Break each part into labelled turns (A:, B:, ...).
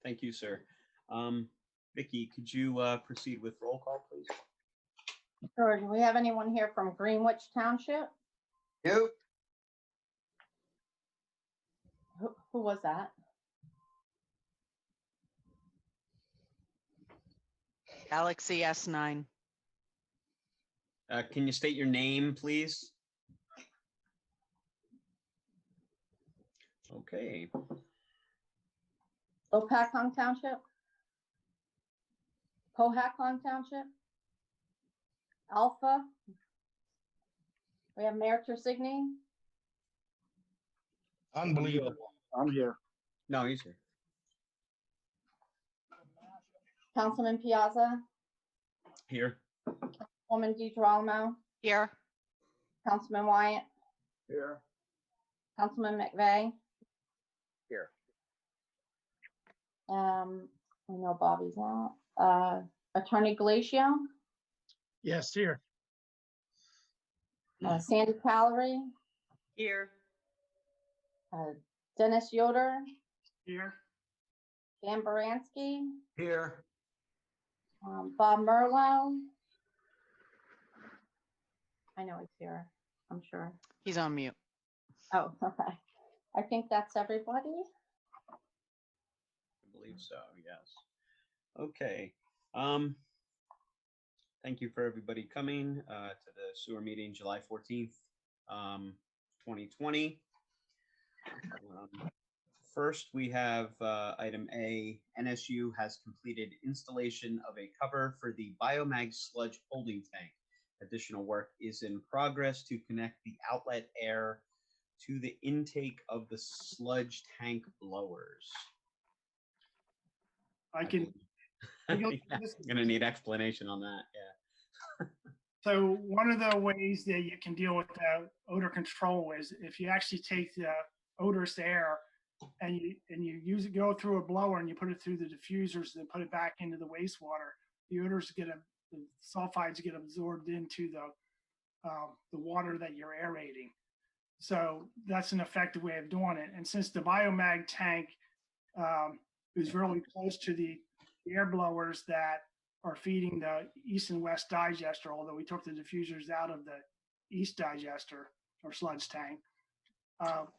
A: Thank you, sir. Vicky, could you proceed with roll call, please?
B: Sure. Do we have anyone here from Greenwich Township?
C: Nope.
B: Who was that?
D: Galaxy S9.
A: Can you state your name, please? Okay.
B: Lopakong Township? Cohacon Township? Alpha? We have Mayor Tersigny?
E: Unbelievable. I'm here.
A: No, he's here.
B: Councilman Piazza?
A: Here.
B: Woman DiGirolamo?
D: Here.
B: Councilman Wyatt?
E: Here.
B: Councilman McVeigh?
C: Here.
B: I know Bobby's out. Attorney Galatio?
E: Yes, here.
B: Sandy Callery?
D: Here.
B: Dennis Yoder?
E: Here.
B: Dan Baranski?
C: Here.
B: Bob Merlo? I know he's here, I'm sure.
D: He's on mute.
B: Oh, okay. I think that's everybody.
A: I believe so, yes. Okay. Thank you for everybody coming to the sewer meeting July 14th, 2020. First, we have item A. NSU has completed installation of a cover for the Biomag sludge holding tank. Additional work is in progress to connect the outlet air to the intake of the sludge tank blowers.
E: I can.
A: I'm gonna need explanation on that. Yeah.
E: So one of the ways that you can deal with odor control is if you actually take the odorous air and you use it, go through a blower and you put it through the diffusers and put it back into the wastewater, the odors the sulfides get absorbed into the water that you're aerating. So that's an effective way of doing it. And since the Biomag tank is really close to the air blowers that are feeding the east and west digester, although we took the diffusers out of the east digester or sludge tank,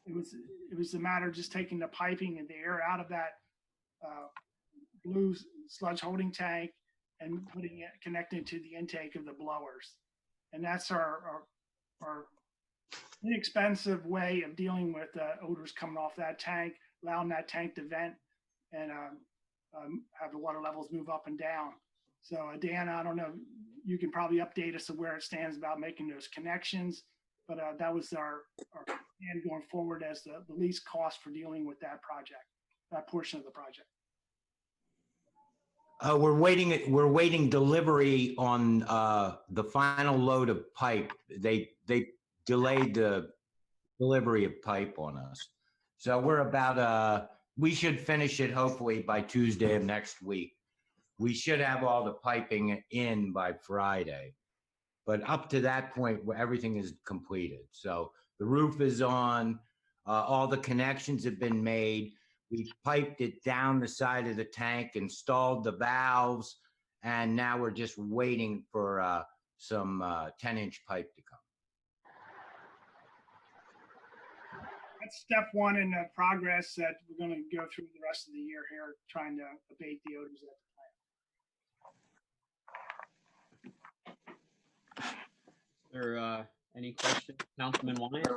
E: it was a matter of just taking the piping and the air out of that blue sludge holding tank and putting it connected to the intake of the blowers. And that's our inexpensive way of dealing with odors coming off that tank, allowing that tank to vent and have the water levels move up and down. So Dan, I don't know, you can probably update us of where it stands about making those connections, but that was our plan going forward as the least cost for dealing with that project, that portion of the project.
F: We're waiting delivery on the final load of pipe. They delayed the delivery of pipe on us. So we're about, we should finish it hopefully by Tuesday of next week. We should have all the piping in by Friday. But up to that point, where everything is completed. So the roof is on, all the connections have been made. We piped it down the side of the tank, installed the valves, and now we're just waiting for some 10-inch pipe to come.
E: That's step one in the progress that we're going to go through the rest of the year here, trying to abate the odors at the plant.
A: Is there any questions, Councilman Wyatt?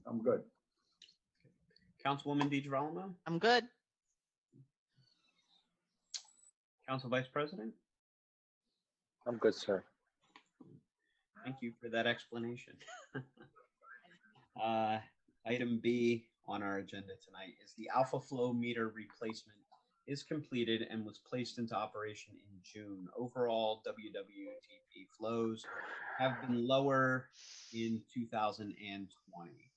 C: I'm good.
A: Councilwoman DiGirolamo?
D: I'm good.
A: Council Vice President?
C: I'm good, sir.
A: Thank you for that explanation. Item B on our agenda tonight is the alpha flow meter replacement is completed and was placed into operation in June. Overall, WWTP flows have been lower in 2020.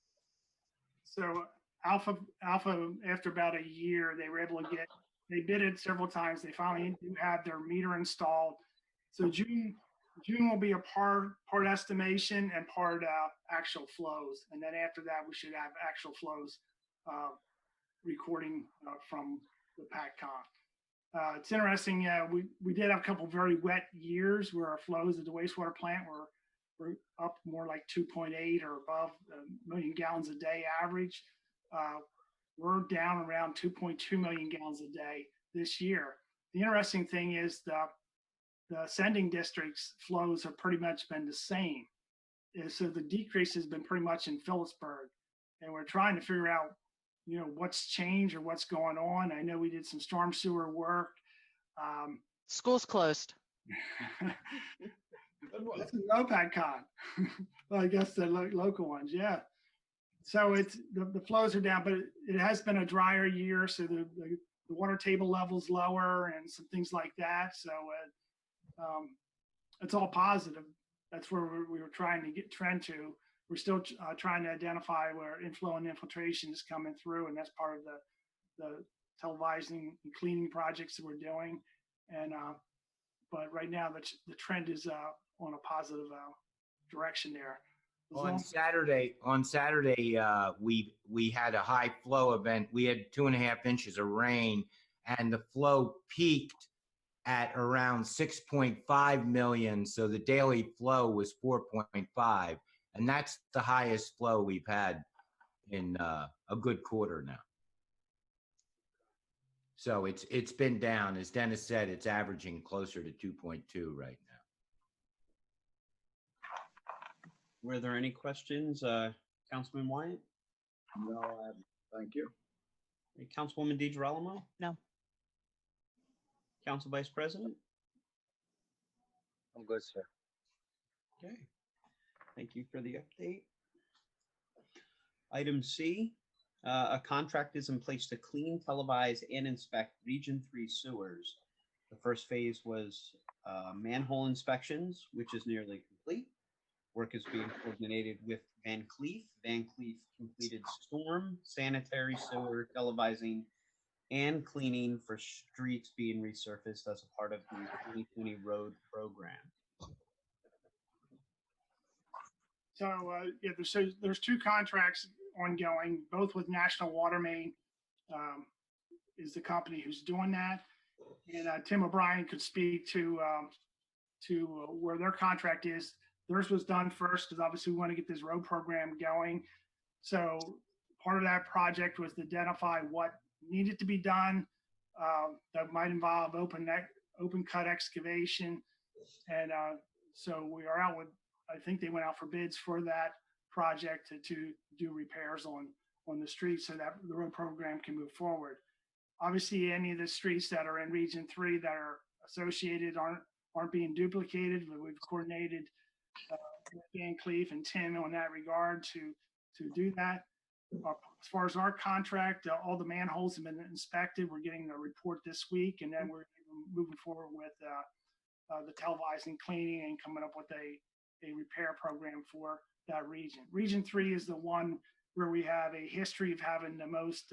E: So Alpha, after about a year, they were able to they bid it several times. They finally do have their meter installed. So June June will be a part estimation and part actual flows. And then after that, we should have actual flows recording from the PATCON. It's interesting. We did have a couple very wet years where our flows at the wastewater plant were up more like 2.8 or above a million gallons a day average. We're down around 2.2 million gallons a day this year. The interesting thing is the sending districts flows have pretty much been the same. And so the decrease has been pretty much in Phillipsburg. And we're trying to figure out, what's changed or what's going on. I know we did some storm sewer work.
D: School's closed.
E: That's a NOPAD con. Well, I guess the local ones, yeah. So it's the flows are down, but it has been a drier year, so the water table level's lower and some things like that. So it's all positive. That's where we were trying to get trend to. We're still trying to identify where inflow and infiltration is coming through, and that's part of the televising and cleaning projects that we're doing. And but right now the trend is on a positive direction there.
F: On Saturday, we had a high flow event. We had 2.5 inches of rain, and the flow peaked at around 6.5 million. So the daily flow was 4.5, and that's the highest flow we've had in a good quarter now. So it's been down, as Dennis said. It's averaging closer to 2.2 right now.
A: Were there any questions, Councilman Wyatt?
C: No, thank you.
A: Councilwoman DiGirolamo?
D: No.
A: Council Vice President?
C: I'm good, sir.
A: Okay. Thank you for the update. Item C, a contract is in place to clean, televise, and inspect Region 3 sewers. The first phase was manhole inspections, which is nearly complete. Work is being coordinated with Van Cleef. Van Cleef completed storm, sanitary, sewer, televising, and cleaning for streets being resurfaced as a part of the 2020 road program.
E: So yeah, there's two contracts ongoing, both with National Water Main is the company who's doing that, and Tim O'Brien could speak to where their contract is. Theirs was done first because obviously we want to get this road program going. So part of that project was to identify what needed to be done. That might involve open cut excavation, and so we are out with. I think they went out for bids for that project to do repairs on the streets so that the road program can move forward. Obviously, any of the streets that are in Region 3 that are associated aren't being duplicated, but we've coordinated with Van Cleef and Tim on that regard to do that. As far as our contract, all the manholes have been inspected. We're getting a report this week, and then we're moving forward with the televising, cleaning, and coming up with a repair program for that region. Region 3 is the one where we have a history of having the most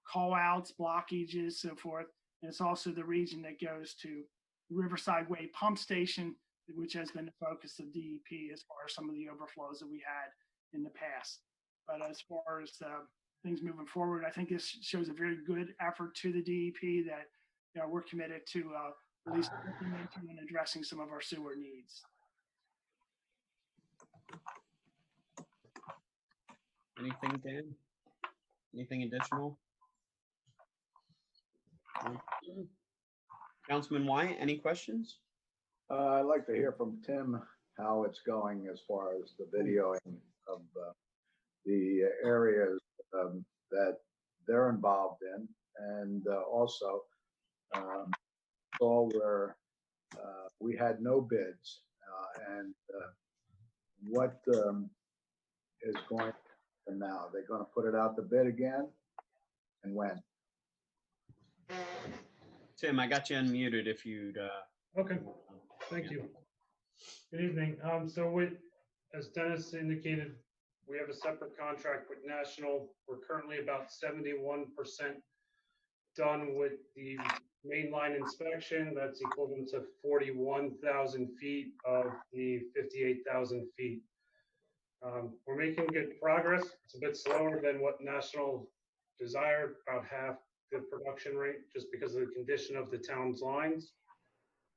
E: call outs, blockages, so forth. And it's also the region that goes to Riverside Way Pump Station, which has been the focus of DEP as far as some of the overflows that we had in the past. But as far as things moving forward, I think this shows a very good effort to the DEP that we're committed to at least looking into and addressing some of our sewer needs.
A: Anything, Dan? Anything additional? Councilman Wyatt, any questions?
C: I'd like to hear from Tim how it's going as far as the videoing of the areas that they're involved in, and also saw where we had no bids, and what is going on now? They're going to put it out the bid again, and when?
A: Tim, I got you unmuted if you'd.
G: Okay, thank you. Good evening. As Dennis indicated, we have a separate contract with National. We're currently about 71% done with the mainline inspection. That's equivalent to 41,000 feet of the 58,000 feet. We're making good progress. It's a bit slower than what National desired, about half the production rate, just because of the condition of the town's lines.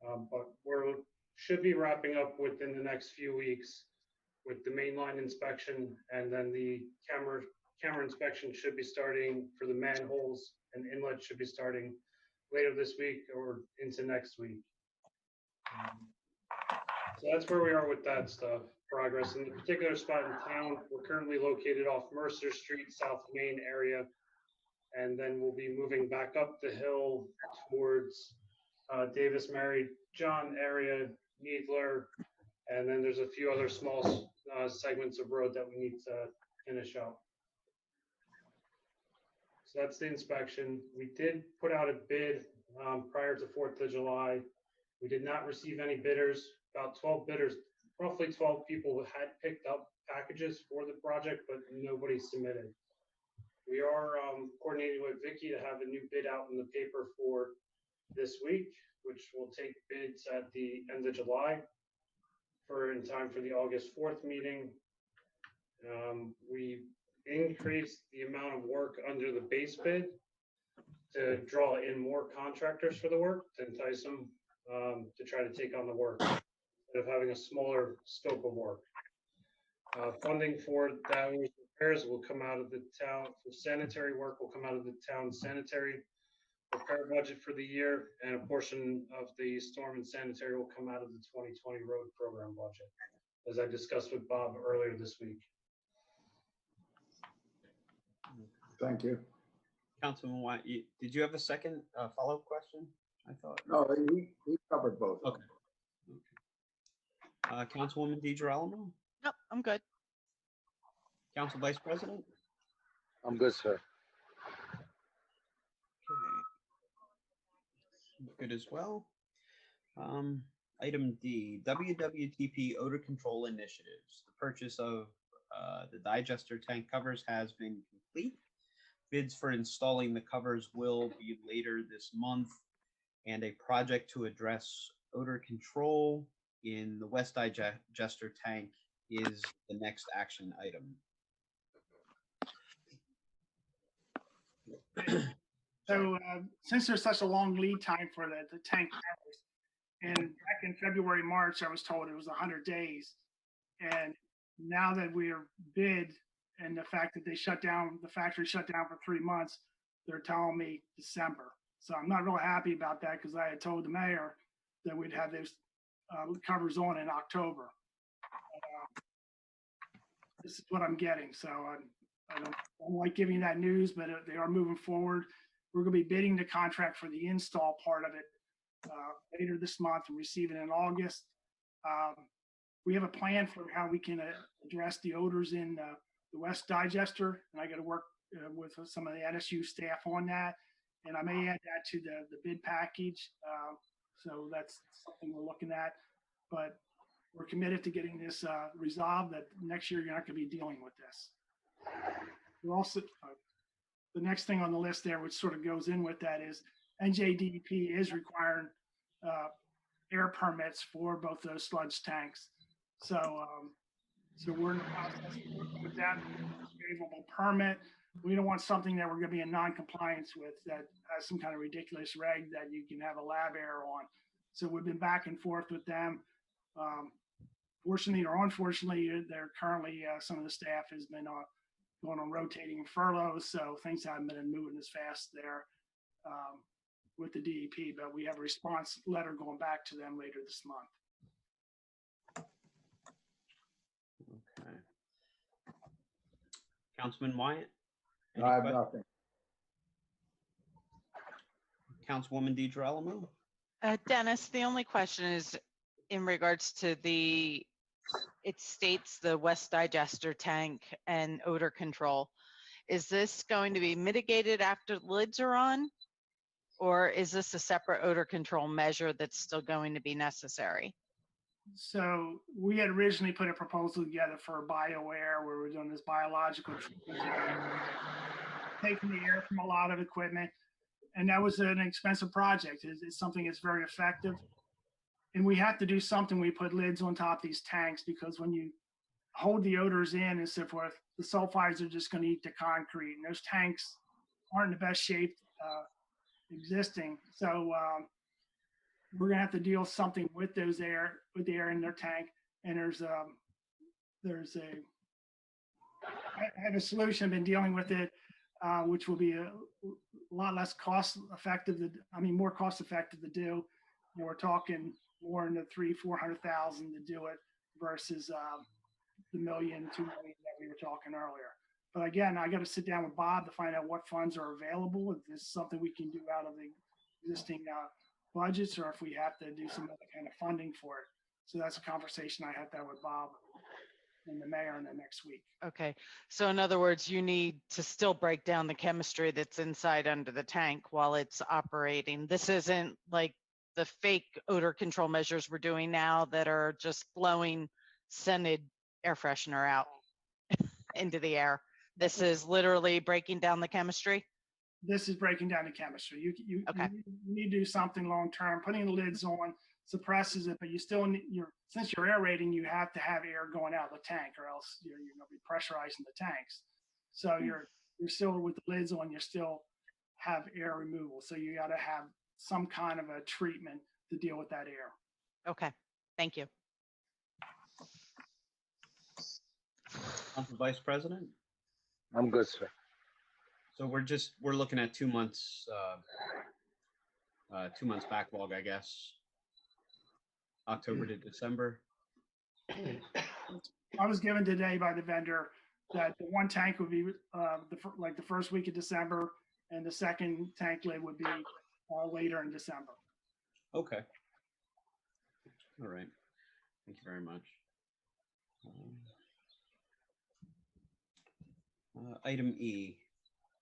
G: But we're should be wrapping up within the next few weeks with the mainline inspection, and then the camera inspection should be starting for the manholes, and inlet should be starting later this week or into next week. So that's where we are with that stuff, progress. In the particular spot in town, we're currently located off Mercer Street, South Main area, and then we'll be moving back up the hill towards Davis, Mary John area, Needler, and then there's a few other small segments of road that we need to finish up. So that's the inspection. We did put out a bid prior to 4th of July. We did not receive any bidders. About 12 bidders, roughly 12 people had picked up packages for the project, but nobody submitted. We are coordinating with Vicky to have a new bid out in the paper for this week, which will take bids at the end of July for in time for the August 4th meeting. We increased the amount of work under the base bid to draw in more contractors for the work, to entice them to try to take on the work instead of having a smaller scope of work. Funding for those repairs will come out of the town, for sanitary work will come out of the town sanitary repair budget for the year, and a portion of the storm and sanitary will come out of the 2020 road program budget, as I discussed with Bob earlier this week.
C: Thank you.
A: Councilman White, did you have a second follow-up question? I thought.
C: No, he covered both.
A: Okay. Councilwoman DeGirolamo?
D: Nope, I'm good.
A: Council Vice President?
H: I'm good, sir.
A: Okay. Good as well. Item D, WWTP odor control initiatives. The purchase of the digester tank covers has been complete. Bids for installing the covers will be later this month, and a project to address odor control in the West digester tank is the next action item.
E: So since there's such a long lead time for the tank covers, and back in February, March, I was told it was 100 days. And now that we're bid, and the fact that they shut down, the factory shut down for 3 months, they're telling me December. So I'm not real happy about that, because I had told the mayor that we'd have those covers on in October. This is what I'm getting. So I don't like giving you that news, but they are moving forward. We're going to be bidding the contract for the install part of it later this month and receive it in August. We have a plan for how we can address the odors in the West digester, and I got to work with some of the NSU staff on that, and I may add that to the bid package. So that's something we're looking at, but we're committed to getting this resolved, that next year you're not going to be dealing with this. We're also, the next thing on the list there, which sort of goes in with that, is NJDEP is requiring air permits for both those sludge tanks. So, so we're in the process of working with that favorable permit. We don't want something that we're going to be in non-compliance with that has some kind of ridiculous reg that you can have a lab error on. So we've been back and forth with them. Fortunately or unfortunately, they're currently, some of the staff has been going on rotating furloughs, so things haven't been moving as fast there with the DEP, but we have a response letter going back to them later this month.
A: Okay. Councilman Wyatt?
C: No, I have
A: Any
C: nothing.
A: Councilwoman DeGirolamo?
D: Dennis, the only question is in regards to it states the West digester tank and odor control. Is this going to be mitigated after the lids are on? Or is this a separate odor control measure that's still going to be necessary?
E: So we had originally put a proposal together for a BioAir, where we're doing this biological treatment, taking the air from a lot of equipment And that was an expensive project. It's something that's very effective. And we have to do something. We put lids on top of these tanks because when you hold the odors in and so forth, the sulfides are just going to eat the concrete. And those tanks aren't in the best shape existing. So we're going to have to deal something with those with the air in their tank. And I have a solution. I've been dealing with it, which will be a lot less cost effective. More cost effective to do. We're talking more in the 300,000-400,000 to do it versus the $1 million, $2 million that we were talking earlier. But again, I got to sit down with Bob to find out what funds are available. If this is something we can do out of the existing budgets, or if we have to do some other kind of funding for it. So that's a conversation I have to have with Bob and the mayor in the next week.
D: Okay. So in other words, you need to still break down the chemistry that's inside under the tank while it's operating. This isn't like the fake odor control measures we're doing now that are just blowing scented air freshener out into the air. This is literally breaking down the chemistry.
E: This is breaking down the chemistry. You
D: Okay.
E: need to do something long term. Putting the lids on suppresses it, but you still need since you're aerating, you have to have air going out of the tank, or else you're going to be pressurizing the tanks. So you're still with the lids on. You still have air removal. So you got to have some kind of a treatment to deal with that air.
D: Okay. Thank you.
A: Council Vice President.
H: I'm good, sir.
A: So we're looking at 2 months, 2 months backlog, I guess. October to December.
E: I was given today by the vendor that the one tank would be the first week of December, and the second tank lid would be later in December.
A: Okay. All right. Thank you very much. Item E,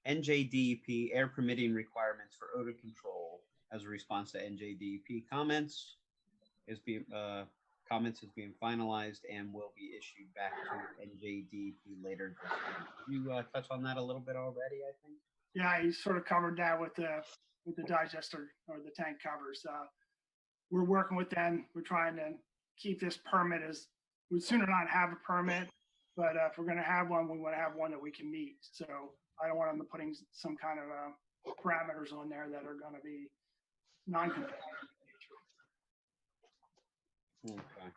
A: NJDEP air permitting requirements for odor control as a response to NJDEP comments is being finalized and will be issued back to NJDEP later this week. You touched on that a little bit already, I think.
E: Yeah, you sort of covered that with the digester or the tank covers. We're working with them. We're trying to keep this permit as we'd sooner not have a permit, but if we're going to have one, we want to have one that we can meet. So I don't want them putting some kind of parameters on there that are going to be non-compliant.
A: Okay.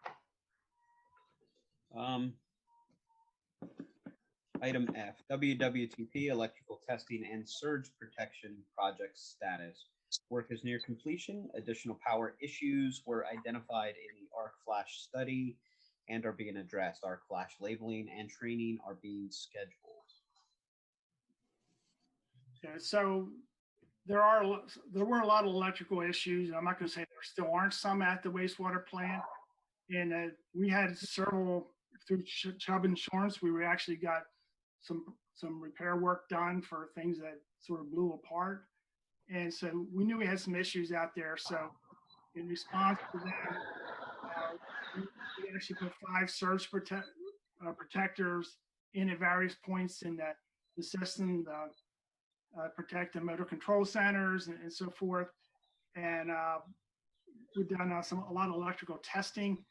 A: Item F, WWTP electrical testing and surge protection project status. Work is near completion. Additional power issues were identified in the arc flash study and are being addressed. Arc flash labeling and training are being scheduled.
E: Yeah, so there were a lot of electrical issues. I'm not going to say there still aren't some at the wastewater plant. And we had several through Chubb Insurance. We actually got some repair work done for things that sort of blew apart. And so we knew we had some issues out there. So in response to that, we actually put 5 surge protectors in at various points in the system, protect the motor control centers and so forth. And we've done a lot of electrical testing.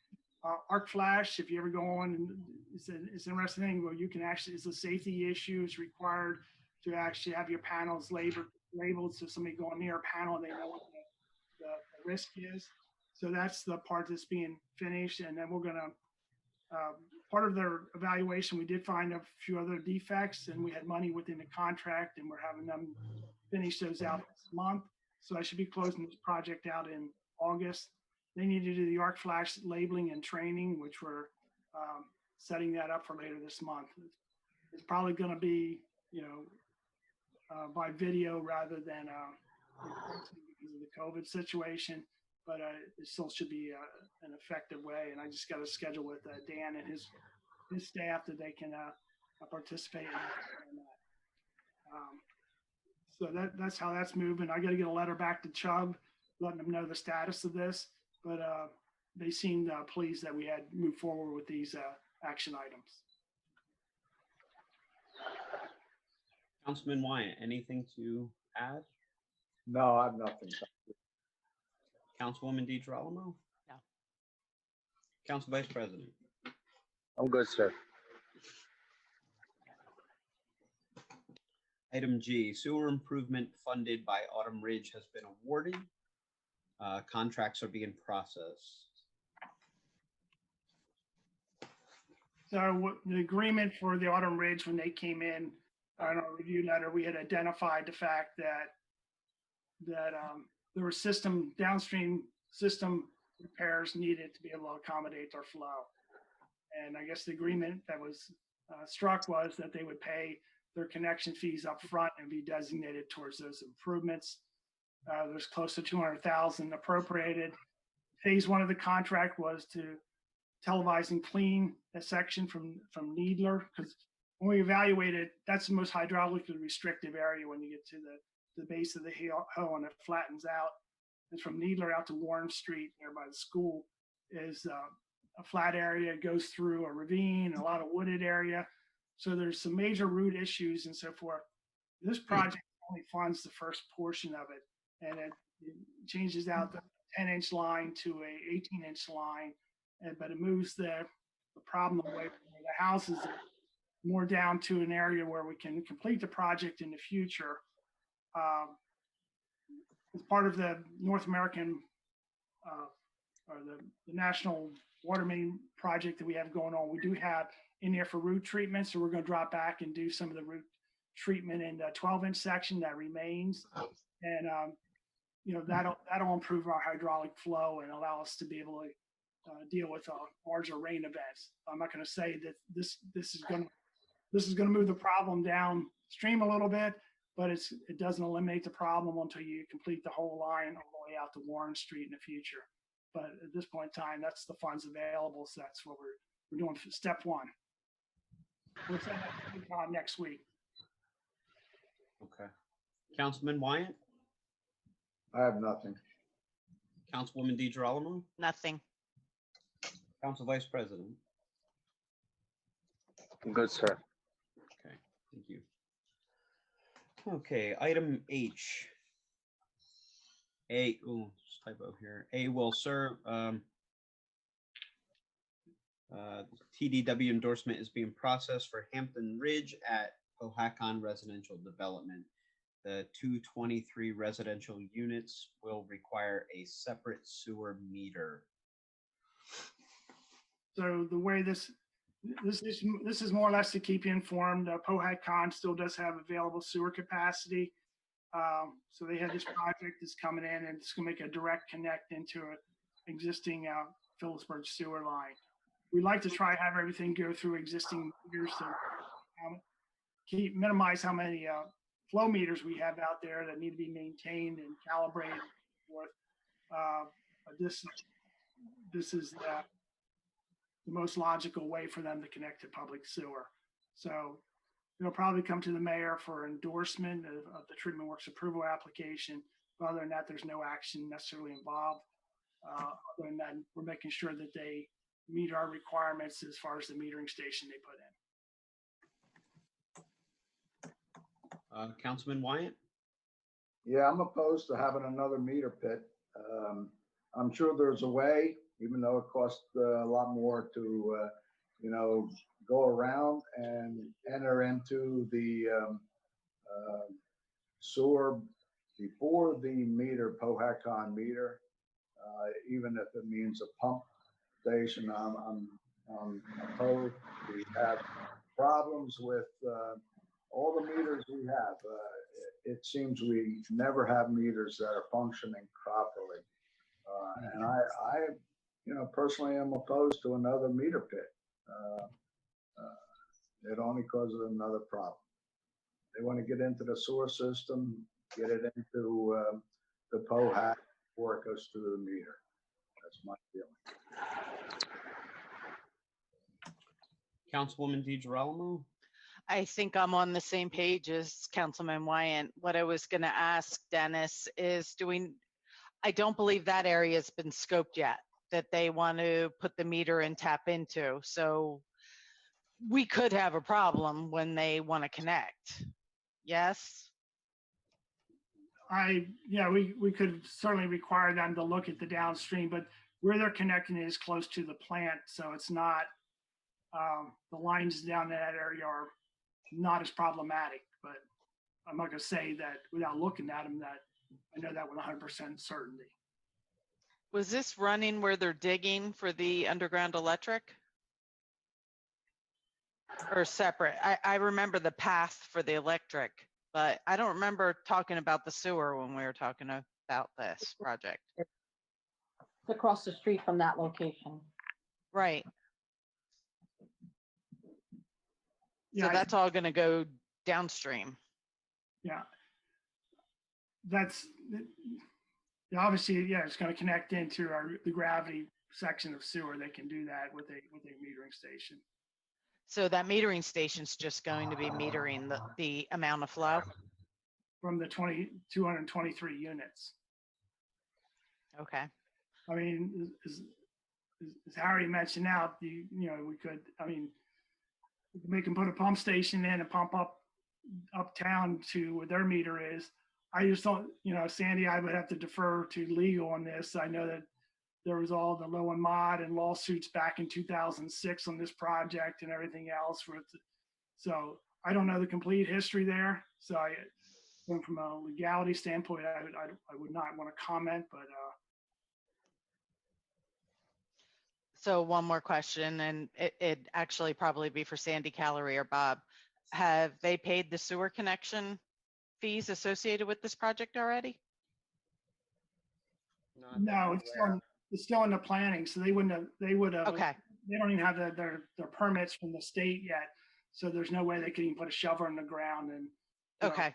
E: Arc flash, if you ever go on, and it's an interesting thing where you can actually, it's a safety issue. It's required to actually have your panels labeled so somebody going near a panel, they know what the risk is. So that's the part that's being finished. And then we're going to, part of their evaluation, we did find a few other defects, and we had money within the contract, and we're having them finish those out this month. So I should be closing this project out in August. They need to do the arc flash labeling and training, which we're setting that up for later this month. It's probably going to be, by video rather than because of the COVID situation, but it still should be an effective way. And I just got to schedule with Dan and his staff that they can participate in that. So that's how that's moving. I got to get a letter back to Chubb, letting them know the status of this. But they seemed pleased that we had moved forward with these action items.
A: Councilman Wyatt, anything to add?
C: No, I have nothing.
A: Councilwoman DeGirolamo?
D: No.
A: Council Vice President?
H: I'm good, sir.
A: Item G, sewer improvement funded by Autumn Ridge has been awarded. Contracts are being processed.
E: So the agreement for the Autumn Ridge, when they came in on our review letter, we had identified the fact that there were downstream system repairs needed to be able to accommodate our flow. And I guess the agreement that was struck was that they would pay their connection fees up front and be designated towards those improvements. There's close to 200,000 appropriated. Phase one of the contract was to televise and clean a section from Needler, because when we evaluated, that's the most hydraulically restrictive area when you get to the base of the hill and it flattens out. And from Needler out to Warren Street, there by the school, is a flat area. It goes through a ravine, a lot of wooded area. So there's some major root issues and so forth. This project only funds the first portion of it, and it changes out the 10-inch line to a 18-inch line, but it moves the problem away from where the houses are, more down to an area where we can complete the project in the future. As part of the North American or the National Water Main project that we have going on, we do have in there for root treatment. So we're going to drop back and do some of the root treatment in the 12-inch section that remains. And, that'll improve our hydraulic flow and allow us to be able to deal with larger rain events. I'm not going to say that this is going to move the problem downstream a little bit, but it doesn't eliminate the problem until you complete the whole line all the way out to Warren Street in the future. But at this point in time, that's the funds available. So that's what we're doing for step one. We'll send that next week.
A: Okay. Councilman Wyatt?
C: I have nothing.
A: Councilwoman DeGirolamo?
D: Nothing.
A: Council Vice President?
H: I'm good, sir.
A: Okay, thank you. Okay, item H. Typo here. A will serve. TDW endorsement is being processed for Hampton Ridge at Pohakon Residential Development. The 223 residential units will require a separate sewer meter.
E: So the way this is more or less to keep you informed. Pohakon still does have available sewer capacity. So they have this project that's coming in, and it's going to make a direct connect into an existing Phillipsburg sewer line. We'd like to try have everything go through existing meters to minimize how many flow meters we have out there that need to be maintained and calibrated and so forth. But this is the most logical way for them to connect to public sewer. So it'll probably come to the mayor for endorsement of the treatment works approval application. But other than that, there's no action necessarily involved. Other than that, we're making sure that they meet our requirements as far as the metering station they put in.
A: Councilman Wyatt?
C: Yeah, I'm opposed to having another meter pit. I'm sure there's a way, even though it costs a lot more to, go around and enter into the sewer before the meter, Pohakon meter, even if it means a pump station. I'm opposed. We have problems with all the meters we have. It seems we never have meters that are functioning properly. And I personally am opposed to another meter pit. It only causes another problem. They want to get into the sewer system, get it into the POHAC before it goes through the meter. That's my feeling.
A: Councilwoman DeGirolamo?
D: I think I'm on the same page as Councilman Wyatt. What I was going to ask Dennis is I don't believe that area has been scoped yet, that they want to put the meter and tap into. So we could have a problem when they want to connect. Yes?
E: Yeah, we could certainly require them to look at the downstream, but where they're connecting is close to the plant, so it's not, the lines down in that area are not as problematic, but I'm not gonna say that without looking at them that I know that with 100% certainty.
D: Was this running where they're digging for the underground electric? Or separate? I remember the path for the electric, but I don't remember talking about the sewer when we were talking about this project.
B: It's across the street from that location.
D: Right.
E: Yeah,
D: So that's all gonna go downstream.
E: yeah. That's, yeah, obviously, yeah, it's gonna connect into the gravity section of sewer. They can do that with a metering station.
D: So that metering station's just going to be metering the amount of flow?
E: From the 223 units.
D: Okay.
E: I mean, as Harry mentioned out, we could, I mean, we can put a pump station in and pump uptown to where their meter is. I just don't, Sandy, I would have to defer to legal on this. I know that there was all the low and mod and lawsuits back in 2006 on this project and everything else. So I don't know the complete history there. So from a legality standpoint, I would not want to comment, but
D: So one more question, and it actually probably be for Sandy, Calorie, or Bob. Have they paid the sewer connection fees associated with this project already?
E: no, it's still in the planning. So they would have,
D: Okay.
E: they don't even have their permits from the state yet. So there's no way they could even put a shovel in the ground and.
D: Okay.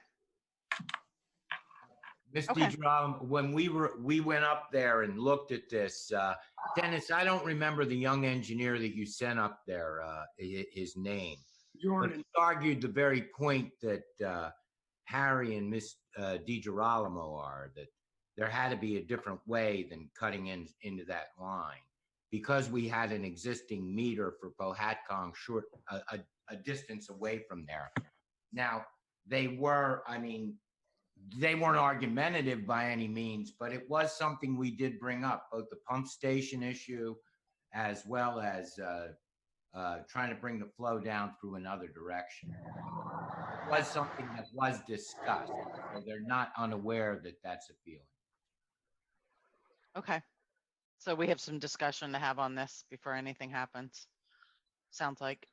F: Ms.
D: Okay.
F: DeGrom, when we went up there and looked at this, Dennis, I don't remember the young engineer that you sent up there, his name. But
E: Jordan.
F: he argued the very point that Harry and Ms. DiGirolamo are, that there had to be a different way than cutting into that line, because we had an existing meter for Pohatcong short a distance away from there. Now, they weren't argumentative by any means, but it was something we did bring up, both the pump station issue as well as trying to bring the flow down through another direction. It was something that was discussed, so they're not unaware that that's a feeling.
D: Okay. So we have some discussion to have on this before anything happens. Sounds like.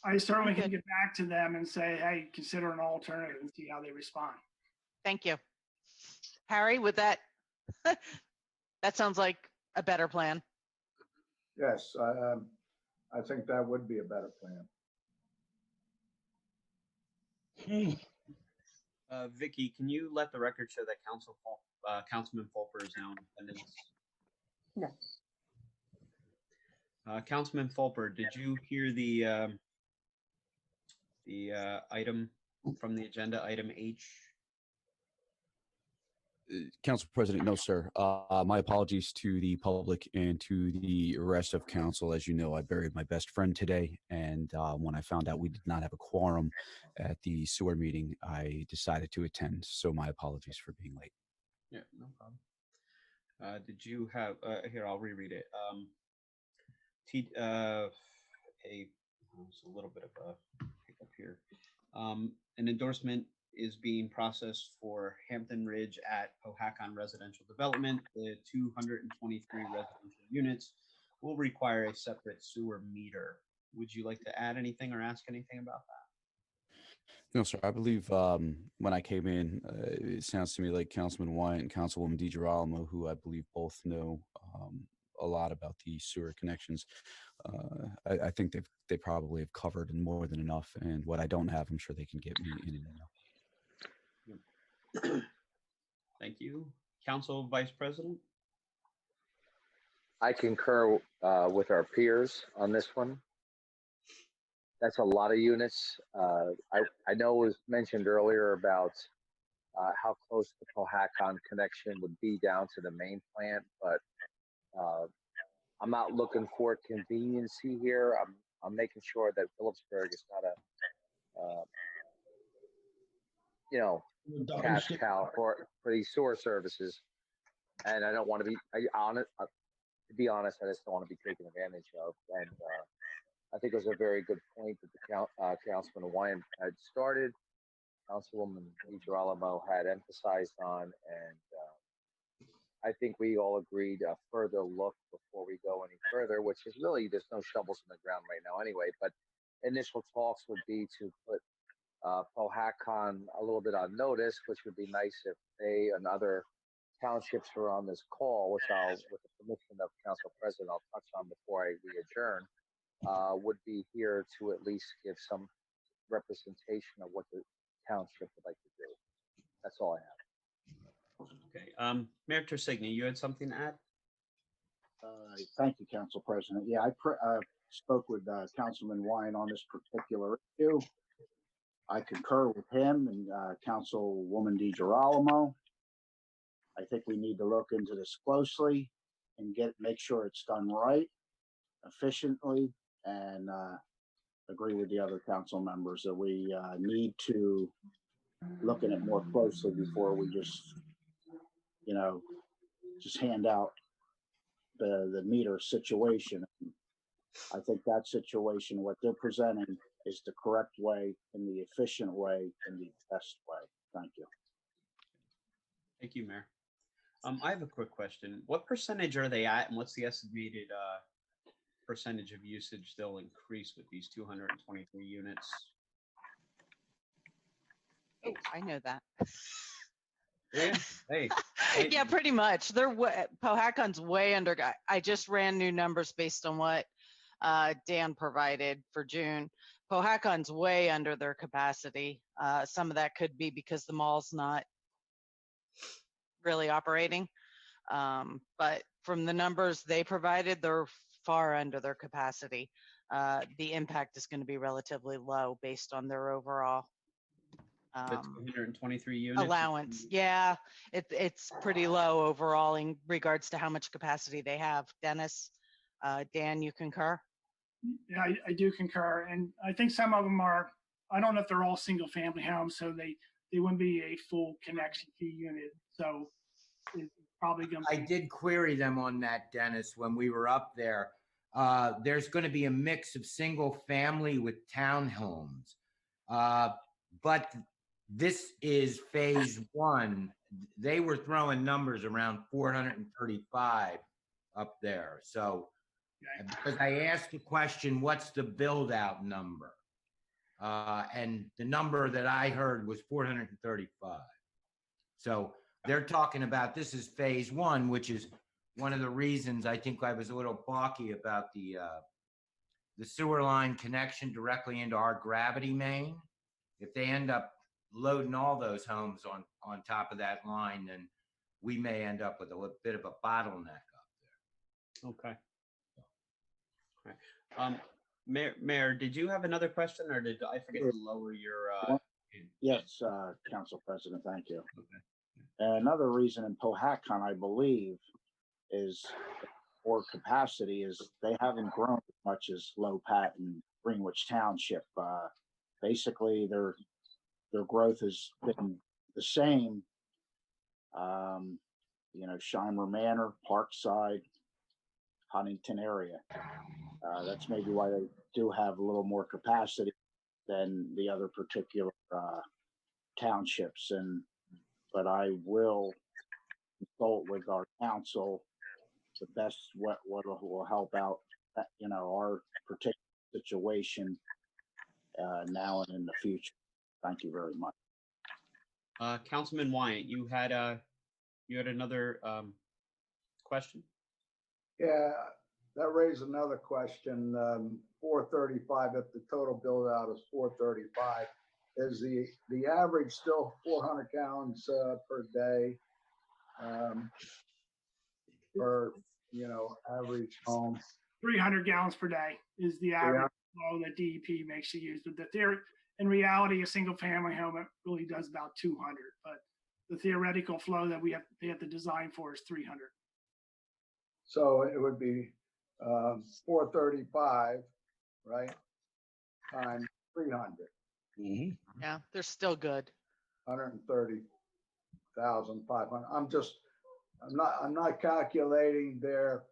E: I certainly can
D: Good.
E: get back to them and say, hey, consider an alternative and see how they respond.
D: Thank you. Harry, with that, that sounds like a better plan.
C: Yes, I think that would be a better plan.
A: Vicky, can you let the record show that Councilman Fulper is now in attendance?
B: Yes.
A: Councilman Fulper, did you hear the item from the agenda, item H?
I: Council President, no, sir. My apologies to the public and to the rest of council. As you know, I buried my best friend today, and when I found out we did not have a quorum at the sewer meeting, I decided to attend. So my apologies for being late.
A: Yeah, no problem. Did you have, here, I'll reread it. It's a little bit of a hiccup here. An endorsement is being processed for Hampton Ridge at Pohatcong Residential Development. The 223 residential units will require a separate sewer meter. Would you like to add anything or ask anything about that?
I: No, sir. I believe when I came in, it sounds to me like Councilman Wyatt and Councilwoman DiGirolamo, who I believe both know a lot about the sewer connections. I think they probably have covered more than enough. And what I don't have, I'm sure they can get me in an email.
A: Thank you. Council Vice President?
H: I concur with our peers on this one. That's a lot of units. I know it was mentioned earlier about how close the Pohatcong connection would be down to the main plant, but I'm not looking for conveniency here. I'm making sure that Phillipsburg is not a cash cow for these sewer services. And I don't want to be to be honest, I just don't want to be taken advantage of. And I think it was a very good point that the Councilman Wyan had started, Councilwoman DiGirolamo had emphasized on, and I think we all agreed a further look before we go any further, which is really, there's no shovels in the ground right now anyway, but initial talks would be to put Powhatan a little bit on notice, which would be nice if they and other townships were on this call, which I'll, with the permission of Council President, I'll touch on before we adjourn, would be here to at least give some representation of what the township would like to do. That's all I have.
A: Okay. Mayor Tersigni, you had something to add?
C: Thank you, Council President. Yeah, I spoke with Councilman Wyan on this particular issue. I concur with him and Councilwoman DiGirolamo. I think we need to look into this closely and make sure it's done right, efficiently, and agree with the other council members that we need to look at it more closely before we just, just hand out the meter situation. I think that situation, what they're presenting, is the correct way, in the efficient way, in the best way. Thank you.
A: Thank you, Mayor. I have a quick question. What percentage are they at, and what's the estimated percentage of usage they'll increase with these 223 units?
D: Oh, I know that.
A: Yeah. Hey.
D: Yeah, pretty much. Powhatan's way under. I just ran new numbers based on what Dan provided for June. Powhatan's way under their capacity. Some of that could be because the mall's not really operating. But from the numbers they provided, they're far under their capacity. The impact is going to be relatively low based on their overall
A: 223 units
D: allowance. Yeah, it's pretty low overall in regards to how much capacity they have. Dennis, Dan, you concur?
E: Yeah, I do concur. And I think some of them are, I don't know if they're all single family homes, so they wouldn't be a full connection key unit. So it's probably going to
F: I did query them on that, Dennis, when we were up there. There's going to be a mix of single family with townhomes. But this is phase one. They were throwing numbers around 435 up there. So because I asked the question, what's the build out number? And the number that I heard was 435. So they're talking about, this is phase one, which is one of the reasons I think I was a little balky about the sewer line connection directly into our gravity main. If they end up loading all those homes on top of that line, then we may end up with a bit of a bottleneck up there.
A: Okay. Mayor, did you have another question, or did I forget to lower your?
C: Yes, Council President, thank you.
A: Okay.
C: Another reason in Powhatan, I believe, is for capacity is they haven't grown as much as Low Pat and Greenwich Township. Basically, their growth has been the same. Shimer Manor, Parkside, Huntington area. That's maybe why they do have a little more capacity than the other particular townships. But I will consult with our council the best what will help out our particular situation now and in the future. Thank you very much.
A: Councilman Wyatt, you had another question?
C: Yeah, that raised another question. 435, if the total build out is 435, is the average still 400 gallons per day per average home?
E: 300 gallons per day is the average flow that DEP makes you use. But the theory, in reality, a single family home, it really does about 200. But the theoretical flow that they have to design for is 300.
C: So it would be 435, right? Times 300.
D: Yeah, they're still good.
C: 130,500. I'm not calculating their,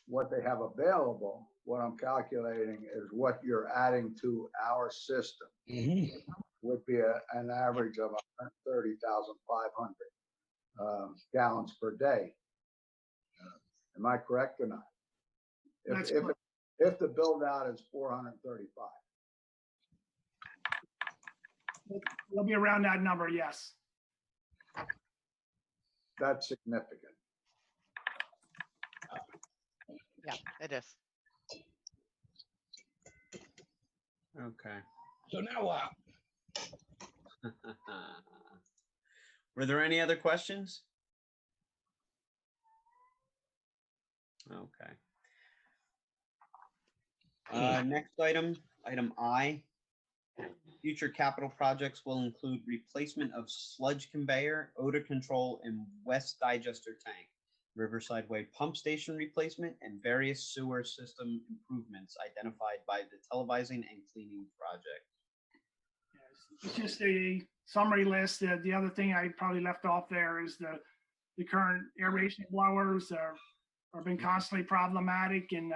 C: what they have available. What I'm calculating is what you're adding to our system. Would be an average of 130,500 gallons per day. Am I correct or not?
E: That's
C: If the build out is 435.
E: It'll be around that number, yes.
C: That's significant.
D: Yeah, it is.
A: Okay.
J: So now what?
A: Were there any other questions? Okay. Next item I. Future capital projects will include replacement of sludge conveyor, odor control, and west digester tank, Riverside Way pump station replacement, and various sewer system improvements identified by the televising and cleaning project.
E: It's just a summary list. The other thing I probably left off there is the current aeration blowers are been constantly problematic, and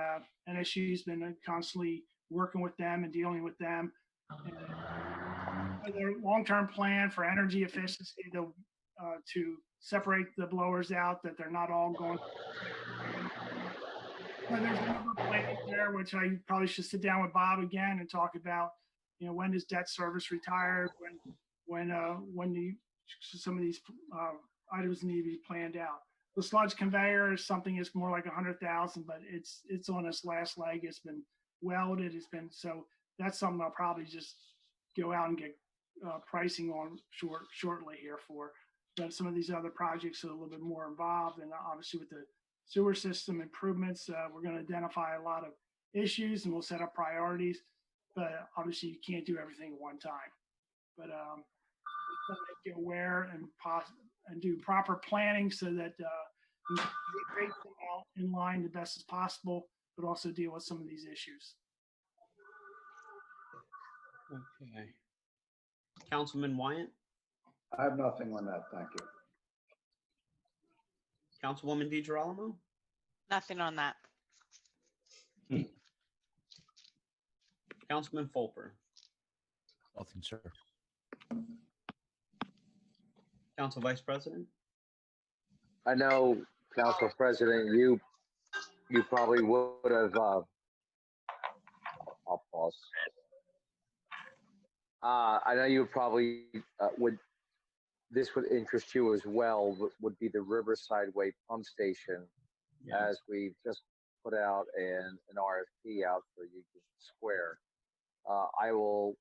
E: NSU's been constantly working with them and dealing with them. And their long-term plan for energy efficiency to separate the blowers out, that they're not all going. But there's a number of plans there, which I probably should sit down with Bob again and talk about. You know, when does debt service retire? When some of these items need to be planned out. The sludge conveyor is something that's more like 100,000, but it's on its last leg. It's been welded. It's been, so that's something I'll probably just go out and get pricing on shortly here for. But some of these other projects are a little bit more involved, and obviously with the sewer system improvements, we're going to identify a lot of issues and we'll set up priorities. But obviously you can't do everything at one time. But make you aware and do proper planning so that we break them out in line the best as possible, but also deal with some of these issues.
A: Okay. Councilman Wyatt?
C: I have nothing on that. Thank you.
A: Councilwoman DiGirolamo?
D: Nothing on that.
A: Councilman Fulper?
I: Nothing, sir.
A: Council Vice President?
H: I know, Council President, you probably would have, I'll pause. I know you probably this would interest you as well, would be the Riverside Way pump station, as we've just put out an RFP out for Union Square. I will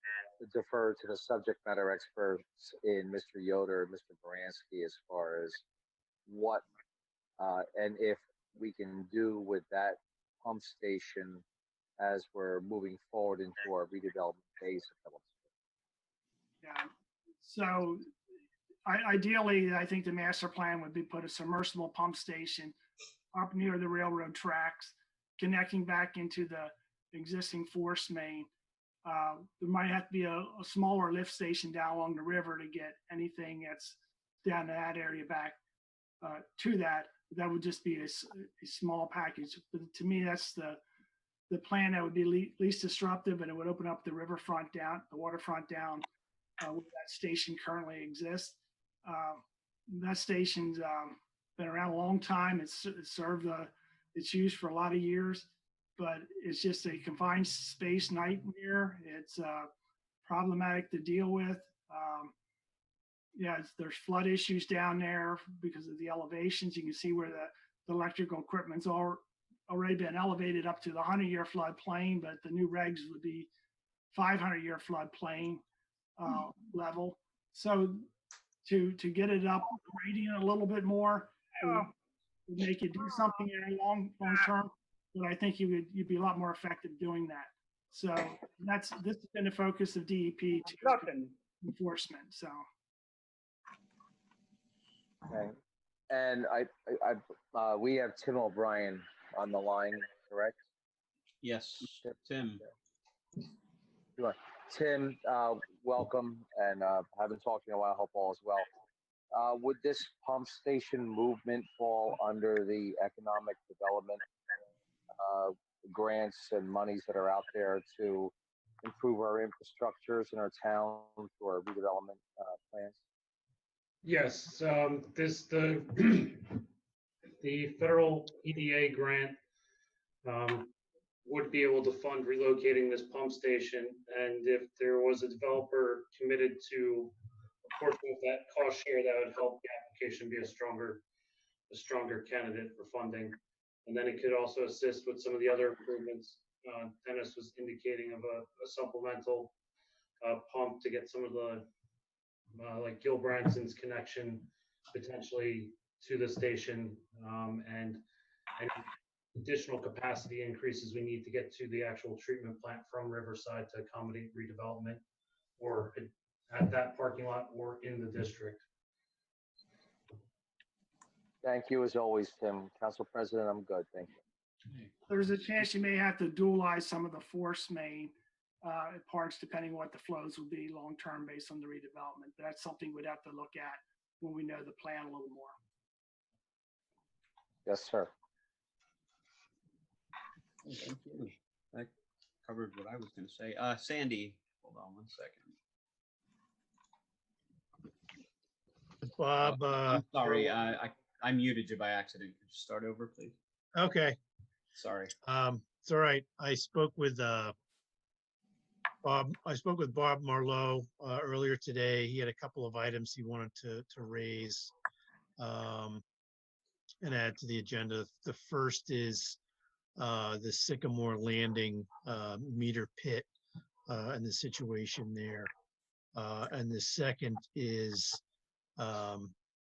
H: defer to the subject matter experts in Mr. Yoder and Mr. Baranski as far as what and if we can do with that pump station as we're moving forward into our redevelopment phase of Phillipsburg.
E: Yeah. So ideally, I think the master plan would be put a submersible pump station up near the railroad tracks, connecting back into the existing force main. There might have to be a smaller lift station down along the river to get anything that's down in that area back to that. That would just be a small package. But to me, that's the plan that would be least disruptive, and it would open up the riverfront down, the waterfront down where that station currently exists. That station's been around a long time. It's served, it's used for a lot of years, but it's just a confined space nightmare. It's problematic to deal with. There's flood issues down there because of the elevations. You can see where the electrical equipment's already been elevated up to the 100-year flood plain, but the new regs would be 500-year flood plain level. So to get it up gradient a little bit more would make you do something in a long term, but I think you'd be a lot more effective doing that. So this has been the focus of DEP enforcement. So.
H: Okay. And we have Tim O'Brien on the line, correct?
A: Yes, Tim.
H: Tim, welcome, and haven't talked to you in a while. Hope all is well. Would this pump station movement fall under the economic development grants and monies that are out there to improve our infrastructures in our town for our redevelopment plans?
G: Yes, the federal EDA grant would be able to fund relocating this pump station. And if there was a developer committed to a portion of that cost share, that would help the application be a stronger candidate for funding. And then it could also assist with some of the other improvements. Dennis was indicating of a supplemental pump to get some of the like Gil Branson's connection potentially to the station, and additional capacity increases we need to get to the actual treatment plant from Riverside to accommodate redevelopment or at that parking lot or in the district.
H: Thank you as always, Tim. Council President, I'm good. Thank you.
E: There's a chance you may have to dualize some of the force main parts depending on what the flows will be long-term based on the redevelopment. That's something we'd have to look at when we know the plan a little more.
H: Yes, sir.
A: Thank you. That covered what I was going to say. Sandy, hold on one second.
J: Bob,
A: I'm sorry. I muted you by accident. Could you start over, please?
J: okay.
A: Sorry.
J: It's all right. I spoke with Bob. I spoke with Bob Marlowe earlier today. He had a couple of items he wanted to raise and add to the agenda. The first is the Sycamore Landing meter pit and the situation there. And the second is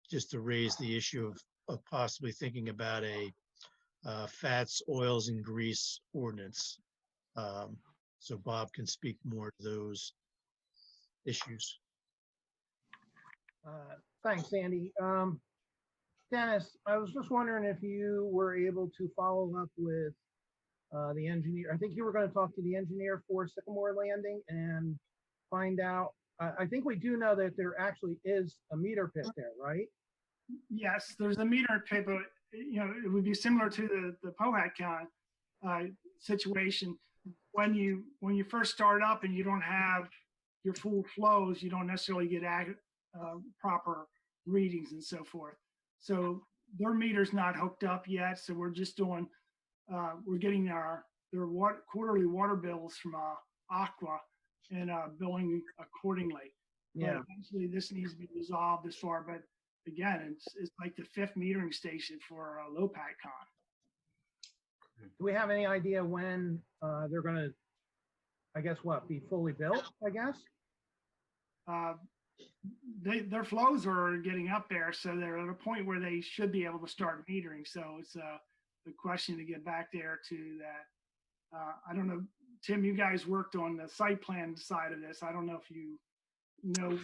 J: just to raise the issue of possibly thinking about a fats, oils, and grease ordinance. So Bob can speak more to those issues.
K: Thanks, Andy. Dennis, I was just wondering if you were able to follow up with the engineer. I think you were going to talk to the engineer for Sycamore Landing and find out. I think we do know that there actually is a meter pit there, right?
E: Yes, there's a meter pit, but it would be similar to the Powhatan situation. When you first start up and you don't have your full flows, you don't necessarily get proper readings and so forth. So their meter's not hooked up yet. So we're just doing, we're getting their quarterly water bills from Aqua and billing accordingly.
K: Yeah.
E: But eventually this needs to be resolved as far, but again, it's like the 5th metering station for LOPATCon.
K: Do we have any idea when they're going to, I guess, be fully built, I guess?
E: Their flows are getting up there, so they're at a point where they should be able to start metering. So it's the question to get back there to that. I don't know, Tim, you guys worked on the site plan side of this. I don't know if you know as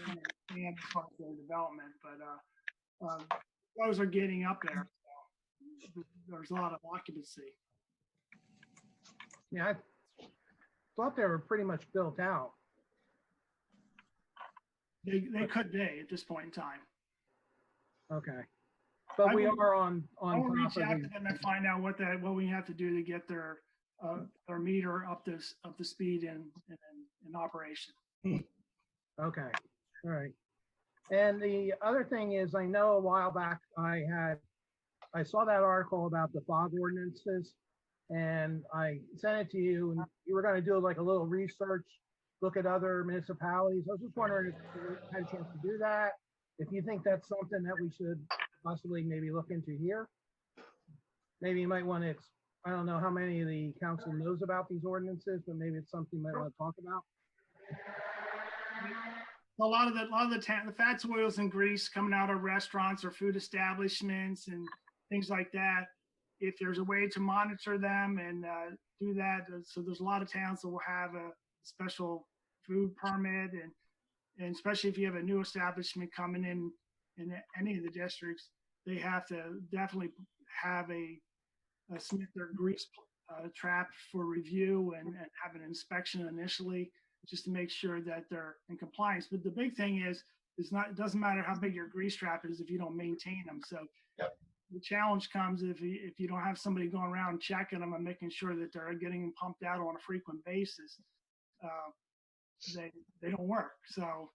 E: far as their development, but flows are getting up there. So there's a lot of occupancy.
K: Yeah, I thought they were pretty much built out.
E: They could be at this point in time.
K: Okay, but we are on
E: I'll
K: top
E: reach
K: of
E: out
K: the,
E: to them and find out what we have to do to get their meter up to speed and in operation.
K: okay, all right. And the other thing is, I know a while back I saw that article about the fog ordinances, and I sent it to you, and you were going to do like a little research, look at other municipalities. I was just wondering if you had a chance to do that, if you think that's something that we should possibly maybe look into here. Maybe you might want to, I don't know how many of the council knows about these ordinances, but maybe it's something you might want to talk about.
E: A lot of the fats, oils, and grease coming out of restaurants or food establishments and things like that. If there's a way to monitor them and do that, so there's a lot of towns that will have a special food permit, and especially if you have a new establishment coming in any of the districts, they have to definitely have a Smith or grease trap for review and have an inspection initially. just to make sure that they're in compliance. But the big thing is it doesn't matter how big your grease trap is if you don't maintain them. So the challenge comes if you don't have somebody going around checking them and making sure that they're getting pumped out on a frequent basis. They don't work. So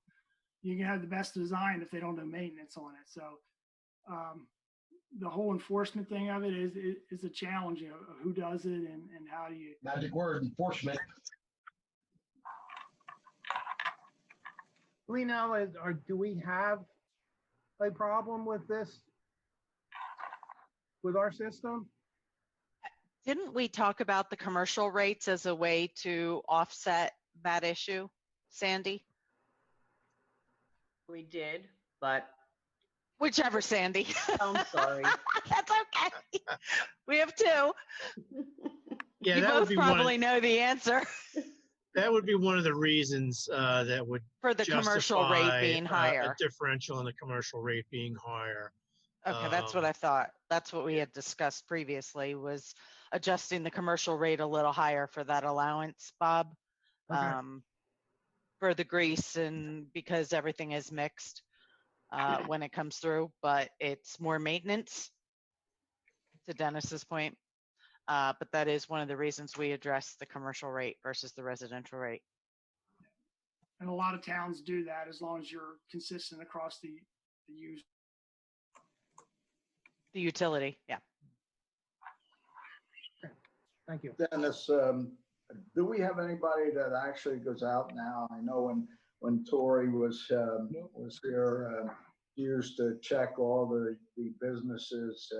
E: you can have the best design if they don't do maintenance on it. So the whole enforcement thing of it is a challenge of who does it and how do you.
L: Magic word, enforcement.
K: Do we know, or do we have a problem with this, with our system?
D: Didn't we talk about the commercial rates as a way to offset that issue, Sandy?
M: We did, but
D: Whichever, Sandy.
M: I'm sorry.
D: That's okay. We have two.
J: Yeah,
D: You
J: that would
D: both
J: be
D: probably know the answer
J: that would be one of the reasons that would
D: for the commercial rate
J: justify
D: being
J: a
D: higher.
J: differential in the commercial rate being higher.
D: Okay, that's what I thought. That's what we had discussed previously, was adjusting the commercial rate a little higher for that allowance, Bob,
K: Okay.
D: for the grease, and because everything is mixed when it comes through, but it's more maintenance, to Dennis's point. But that is one of the reasons we address the commercial rate versus the residential rate.
E: And a lot of towns do that as long as you're consistent across the use.
D: The utility, yeah.
K: Thank you.
C: Dennis, do we have anybody that actually goes out now? I know when Tori was here, he used to check all the businesses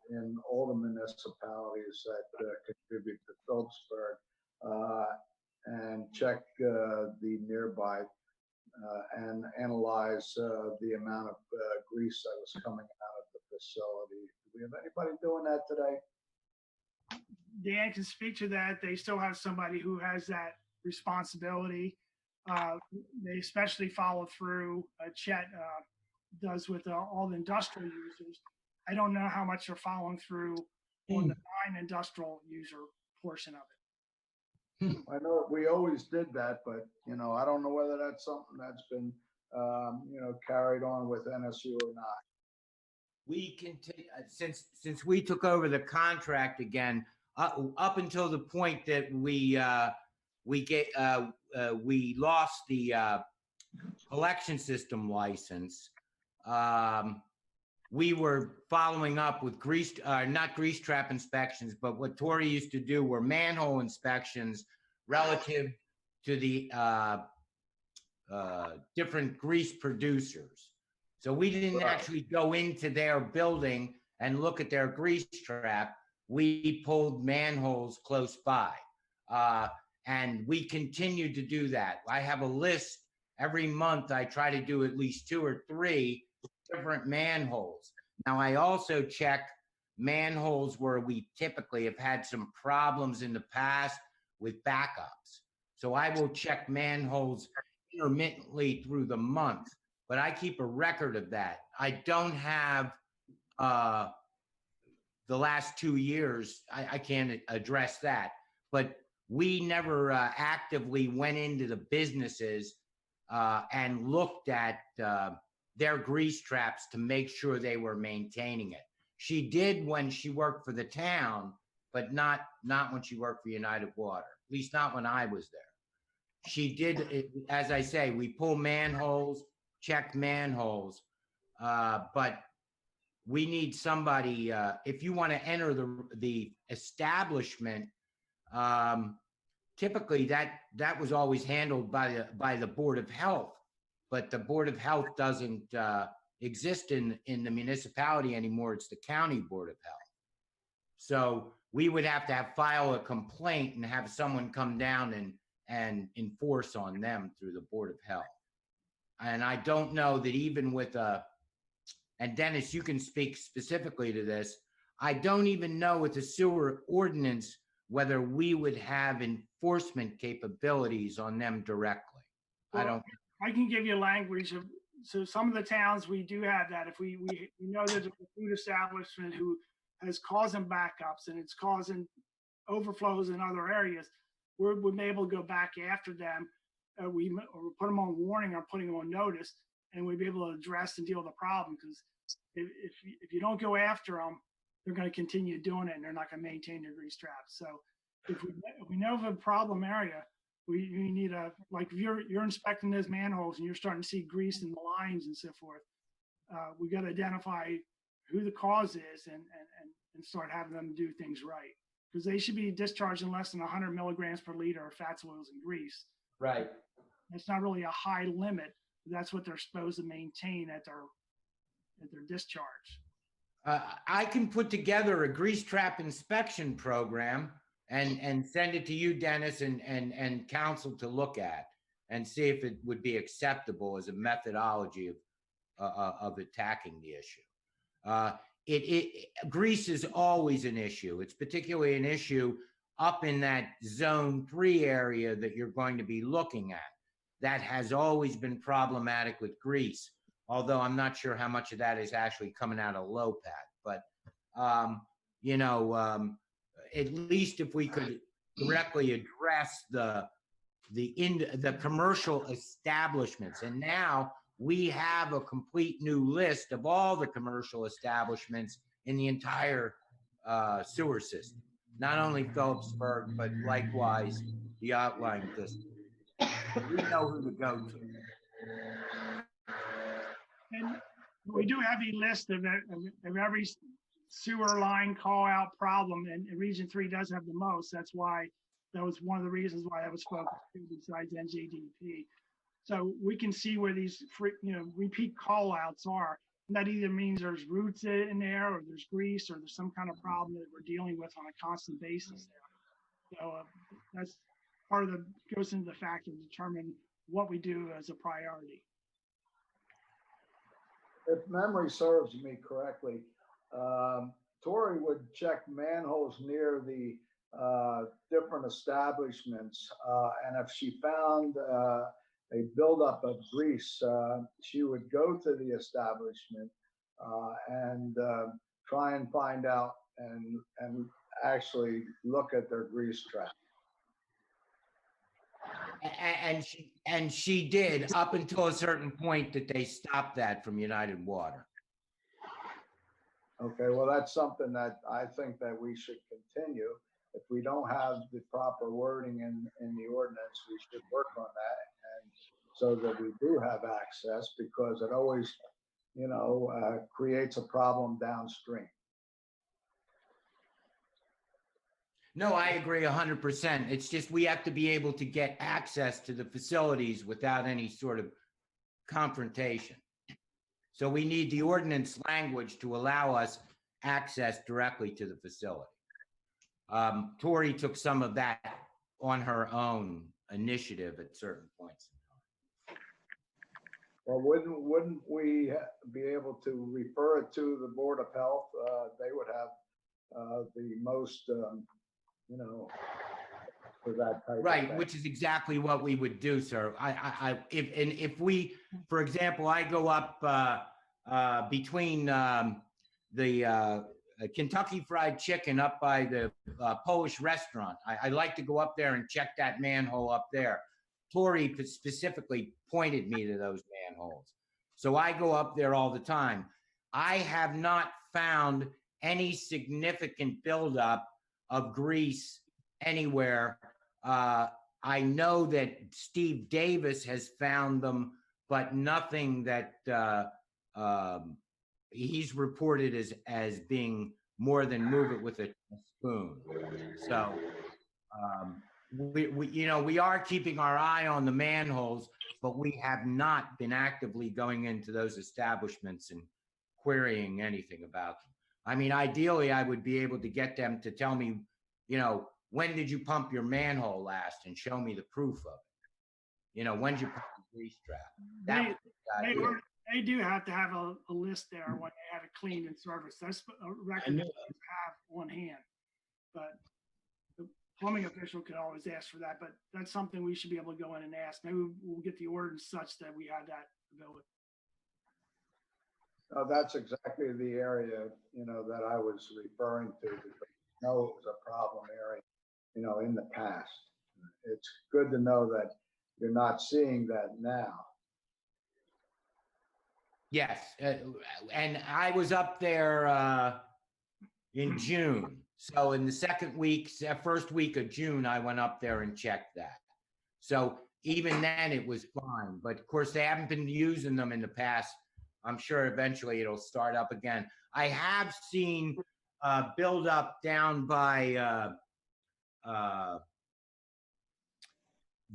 C: in all the municipalities that contribute to Phillipsburg and check the nearby and analyze the amount of grease that was coming out of the facility. Do we have anybody doing that today?
E: Dan can speak to that. They still have somebody who has that responsibility. They especially follow through. Chet does with all the industrial users. I don't know how much they're following through on the non-industrial user portion of it.
C: I know we always did that, but I don't know whether that's something that's been carried on with NSU or not.
F: We continue since we took over the contract again, up until the point that we lost the collection system license. We were following up with not grease trap inspections, but what Tori used to do were manhole inspections relative to the different grease producers. So we didn't actually go into their building and look at their grease trap. We pulled manholes close by. And we continue to do that. I have a list every month. I try to do at least 2 or 3 different manholes. Now, I also check manholes where we typically have had some problems in the past with backups. So I will check manholes intermittently through the month, but I keep a record of that. I don't have the last 2 years. I can't address that, but we never actively went into the businesses and looked at their grease traps to make sure they were maintaining it. She did when she worked for the town, but not when she worked for United Water, at least not when I was there. She did, as I say, we pull manholes, check manholes, but we need somebody, if you want to enter the establishment, typically that was always handled by the Board of Health, but the Board of Health doesn't exist in the municipality anymore. It's the County Board of Health. So we would have to file a complaint and have someone come down and enforce on them through the Board of Health. And I don't know that even with and Dennis, you can speak specifically to this. I don't even know with the sewer ordinance whether we would have enforcement capabilities on them directly.
E: Well, I can give you language of, so some of the towns we do have that. If we know there's a food establishment who has causing backups and it's causing overflows in other areas, we're able to go back after them. We or put them on warning or putting them on notice, and we'd be able to address and deal with the problem. Because if you don't go after them, they're going to continue doing it, and they're not going to maintain their grease traps. So if we know of a problem area, we need like if you're inspecting those manholes and you're starting to see grease in the lines and so forth, we got to identify who the cause is and start having them do things right, because they should be discharging less than 100 milligrams per liter of fats, oils, and grease.
F: Right.
E: It's not really a high limit. That's what they're supposed to maintain at their discharge.
F: I can put together a grease trap inspection program and send it to you, Dennis, and council to look at and see if it would be acceptable as a methodology of attacking the issue. Grease is always an issue. It's particularly an issue up in that zone 3 area that you're going to be looking at. That has always been problematic with grease, although I'm not sure how much of that is actually coming out of low pad. But, at least if we could directly address the commercial establishments. And now we have a complete new list of all the commercial establishments in the entire sewer system, not only Phillipsburg, but likewise the outlying district. We know who to go to.
E: And we do have a list of every sewer line call out problem, and Region 3 does have the most. That's why that was one of the reasons why that was focused besides NJDP. So we can see where these repeat call outs are. And that either means there's roots in there, or there's grease, or there's some kind of problem that we're dealing with on a constant basis there. So that's part of goes into the factor to determine what we do as a priority.
C: If memory serves me correctly, Tori would check manholes near the different establishments, and if she found a buildup of grease, she would go to the establishment and try and find out and actually look at their grease trap.
F: And she did, up until a certain point that they stopped that from United Water.
C: Okay, well, that's something that I think that we should continue. If we don't have the proper wording in the ordinance, we should work on that, and so that we do have access, because it always, creates a problem downstream.
F: No, I agree 100%. It's just we have to be able to get access to the facilities without any sort of confrontation. So we need the ordinance language to allow us access directly to the facility. Tori took some of that on her own initiative at certain points.
C: Well, wouldn't we be able to refer it to the Board of Health? They would have the most, for that type
F: Right,
C: of thing.
F: which is exactly what we would do, sir. If we, for example, I go up between the Kentucky Fried Chicken up by the Polish restaurant. I like to go up there and check that manhole up there. Tori specifically pointed me to those manholes. So I go up there all the time. I have not found any significant buildup of grease anywhere. I know that Steve Davis has found them, but nothing that he's reported as being more than move it with a spoon. So we are keeping our eye on the manholes, but we have not been actively going into those establishments and querying anything about them. I mean, ideally, I would be able to get them to tell me, when did you pump your manhole last, and show me the proof of it. When did you pump the grease trap?
E: They do have to have a list there when they have it cleaned and serviced. That's a record that they have on hand. But the plumbing official could always ask for that. But that's something we should be able to go in and ask. Maybe we'll get the ordinance such that we have that ability.
C: That's exactly the area, that I was referring to, because it was a problem area, in the past. it's good to know that you're not seeing that now.
F: Yes, and I was up there in June. So in the first week of June, I went up there and checked that. So even then it was fine, but of course they haven't been using them in the past. I'm sure eventually it'll start up again. I have seen build up down by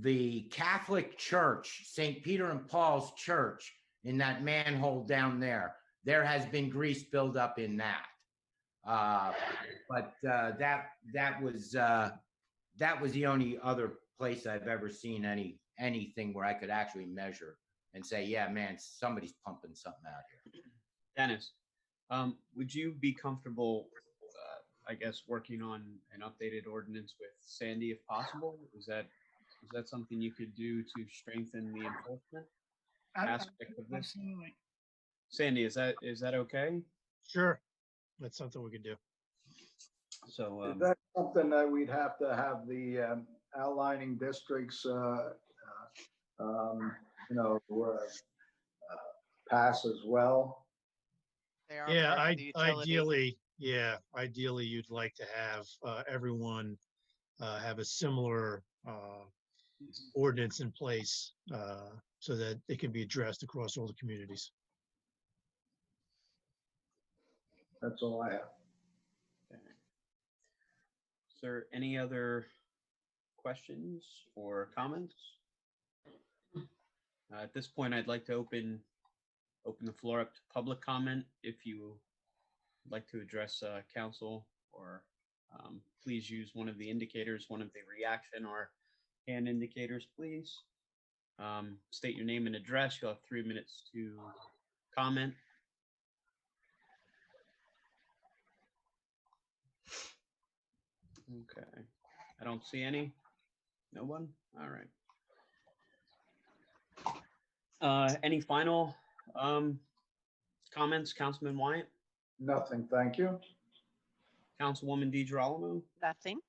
F: the Catholic Church, St. Peter and Paul's Church, in that manhole down there. There has been grease buildup in that. But that was the only other place I've ever seen anything where I could actually measure and say, yeah, man, somebody's pumping something out here.
A: Dennis, would you be comfortable, I guess, working on an updated ordinance with Sandy if possible? Is that something you could do to strengthen the enforcement aspect of this?
E: Absolutely.
A: Sandy, is that okay?
J: Sure, that's something we could do.
A: So
C: Is that something that we'd have to have the outlining districts, pass as well?
D: They are
J: Yeah,
D: part of the utility.
J: ideally you'd like to have everyone have a similar ordinance in place so that it can be addressed across all the communities.
C: That's all I have.
A: is there any other questions or comments? At this point, I'd like to open the floor up to public comment. If you would like to address council, or please use one of the indicators, one of the reaction or hand indicators, please. State your name and address. You'll have 3 minutes to comment. Okay, I don't see any. No one? All right. Any final comments, Councilman Wyatt?
C: Nothing, thank you.
A: Councilwoman DiGirolamo?
D: Nothing.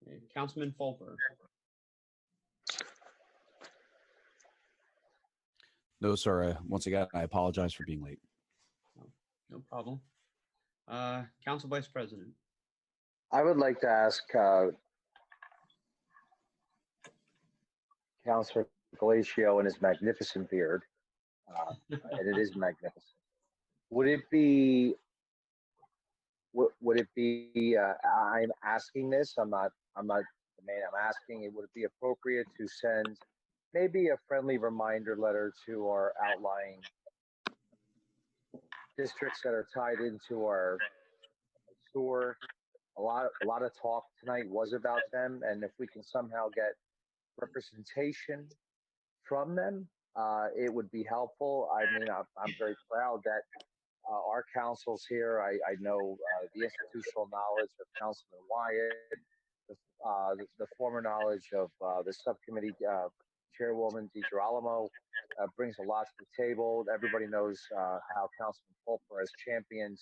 A: And Councilman Fulper?
I: No, sir. Once again, I apologize for being late.
A: No problem. Council Vice President?
H: I would like to ask Councilor Galatio and his magnificent beard, and it is magnificent. Would it be? I'm asking this. I'm not the man. I'm asking. Would it be appropriate to send maybe a friendly reminder letter to our outlying districts that are tied into our sewer? A lot of talk tonight was about them, and if we can somehow get representation from them, it would be helpful. I mean, I'm very proud that our councils here. I know the institutional knowledge of Councilman Wyatt, the former knowledge of the subcommittee chairwoman DiGirolamo brings a lot to the table. Everybody knows how Councilman Fulper has championed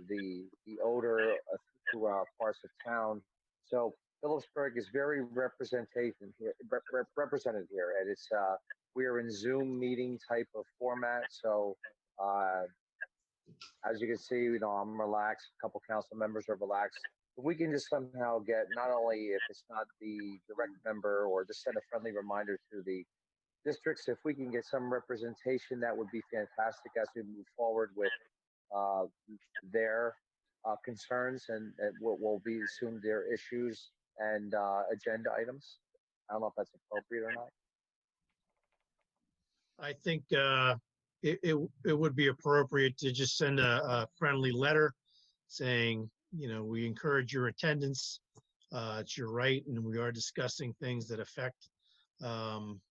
H: the odor through parts of town. So Phillipsburg is very represented here, and it's we're in Zoom meeting type of format. So as you can see, I'm relaxed. A couple council members are relaxed. If we can just somehow get, not only if it's not the direct member, or just send a friendly reminder to the districts, if we can get some representation, that would be fantastic as we move forward with their concerns and what will be soon their issues and agenda items. I don't know if that's appropriate or not.
J: I think it would be appropriate to just send a friendly letter saying, we encourage your attendance. It's your right, and we are discussing things that affect,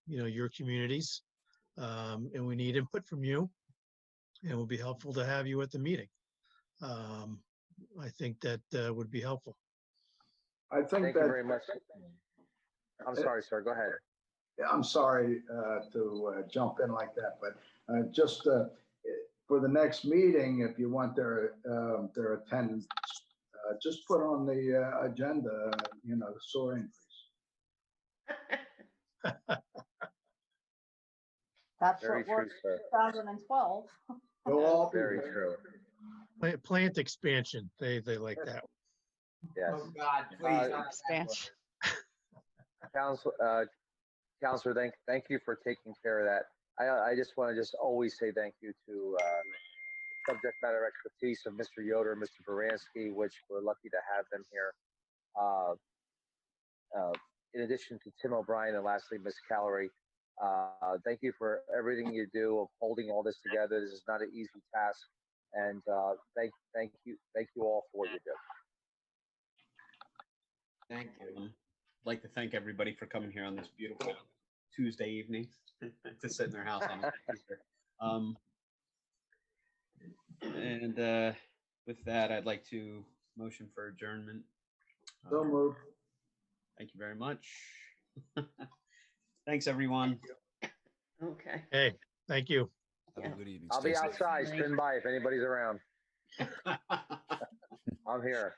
J: your communities. And we need input from you, and it will be helpful to have you at the meeting. I think that would be helpful.
C: I think
H: Thank you very much. I'm sorry, sir. Go ahead.
C: I'm sorry to jump in like that, but just for the next meeting, if you want their attendance, just put on the agenda, the sewer increase.
B: That's
H: Very
B: what
H: true,
B: worked
H: sir.
B: in 2012.
C: We'll all be
H: Very
C: there.
H: true.
J: Plant expansion. They like that.
H: Yes.
A: Oh, God, please.
H: Uh,
A: not that
D: Expansion.
H: Counselor, thank you for taking care of that. I just want to always say thank you to subject matter expertise of Mr. Yoder and Mr. Baranski, which we're lucky to have them here. In addition to Tim O'Brien and lastly, Ms. Callery, thank you for everything you do of holding all this together. This is not an easy task, and thank you all for what you do.
A: Thank you. I'd like to thank everybody for coming here on this beautiful Tuesday evening to sit in their house on a computer. And with that, I'd like to motion for adjournment.
C: So moved.
A: Thank you very much. Thanks, everyone.
M: Okay.
J: Hey, thank you.
I: Have
M: Yeah.
I: a good evening.
H: I'll
I: Stay
H: be
I: safe.
H: outside. Spin by if anybody's around. I'm here.